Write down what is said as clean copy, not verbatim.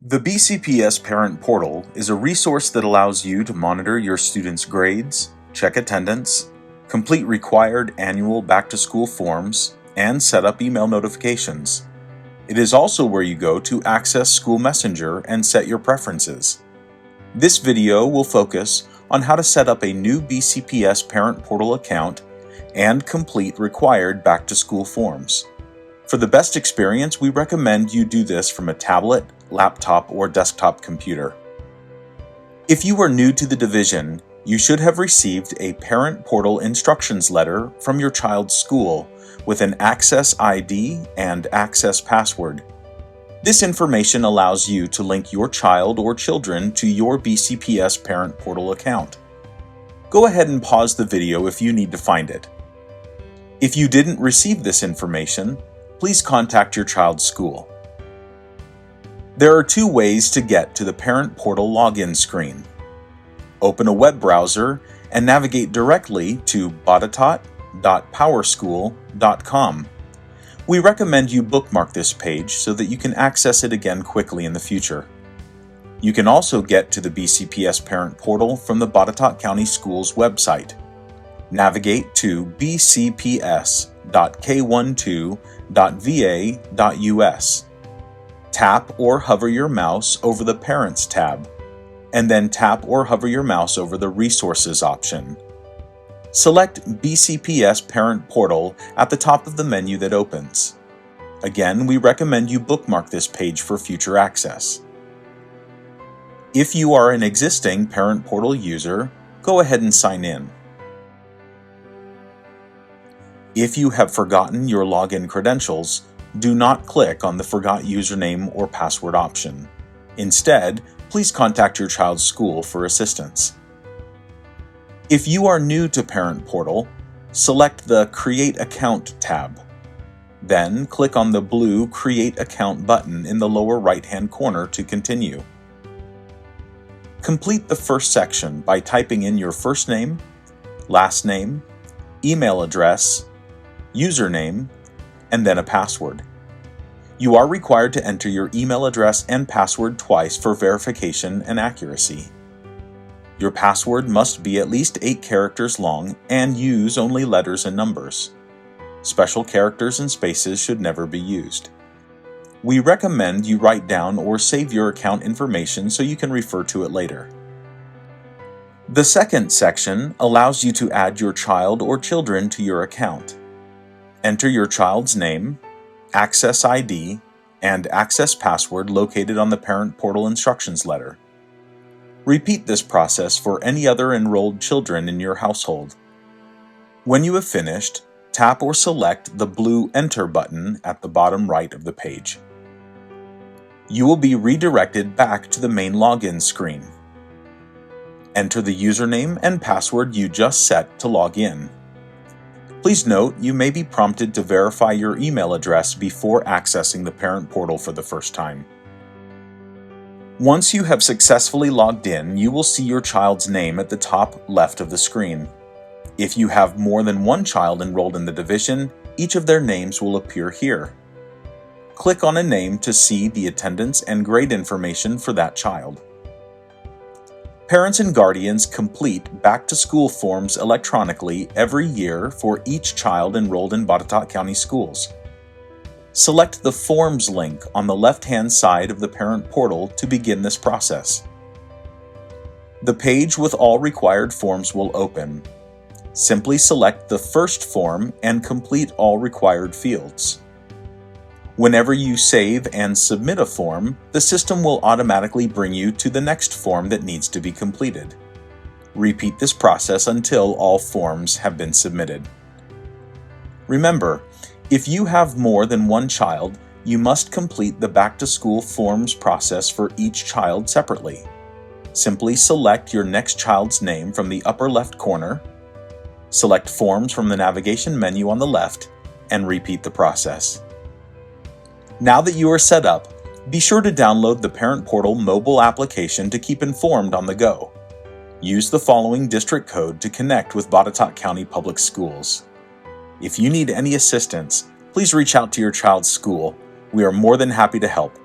The BCPS Parent Portal is a resource that allows you to monitor your students' grades, check attendance, complete required annual back-to-school forms, and set up email notifications. It is also where you go to access School Messenger and set your preferences. This video will focus on how to set up a new BCPS Parent Portal account and complete required back-to-school forms. For the best experience, we recommend you do this from a tablet, laptop, or desktop computer. If you are new to the division, you should have received a Parent Portal instructions letter from your child's school with an access ID and access password. This information allows you to link your child or children to your BCPS Parent Portal account. Go ahead and pause the video if you need to find it. If you didn't receive this information, please contact your child's school. There are two ways to get to the Parent Portal login screen. Open a web browser and navigate directly to botetourt.powerschool.com. We recommend you bookmark this page so that you can access it again quickly in the future. You can also get to the BCPS Parent Portal from the Botetourt County Schools website. Navigate to bcps.k12.va.us. Tap or hover your mouse over the Parents tab, and then tap or hover your mouse over the Resources option. Select BCPS Parent Portal at the top of the menu that opens. Again, we recommend you bookmark this page for future access. If you are an existing Parent Portal user, go ahead and sign in. If you have forgotten your login credentials, do not click on the Forgot Username or Password option. Instead, please contact your child's school for assistance. If you are new to Parent Portal, select the Create Account tab. Then click on the blue Create Account button in the lower right-hand corner to continue. Complete the first section by typing in your first name, last name, email address, username, and then a password. You are required to enter your email address and password twice for verification and accuracy. Your password must be at least 8 characters long and use only letters and numbers. Special characters and spaces should never be used. We recommend you write down or save your account information so you can refer to it later. The second section allows you to add your child or children to your account. Enter your child's name, access ID, and access password located on the Parent Portal instructions letter. Repeat this process for any other enrolled children in your household. When you have finished, tap or select the blue Enter button at the bottom right of the page. You will be redirected back to the main login screen. Enter the username and password you just set to log in. Please note, you may be prompted to verify your email address before accessing the Parent Portal for the first time. Once you have successfully logged in, you will see your child's name at the top left of the screen. If you have more than one child enrolled in the division, each of their names will appear here. Click on a name to see the attendance and grade information for that child. Parents and guardians complete back-to-school forms electronically every year for each child enrolled in Botetourt County Schools. Select the Forms link on the left-hand side of the Parent Portal to begin this process. The page with all required forms will open. Simply select the first form and complete all required fields. Whenever you save and submit a form, the system will automatically bring you to the next form that needs to be completed. Repeat this process until all forms have been submitted. Remember, if you have more than one child, you must complete the back-to-school forms process for each child separately. Simply select your next child's name from the upper left corner, select Forms from the navigation menu on the left, and repeat the process. Now that you are set up, be sure to download the Parent Portal mobile application to keep informed on the go. Use the following district code to connect with Botetourt County Public Schools. If you need any assistance, please reach out to your child's school. We are more than happy to help.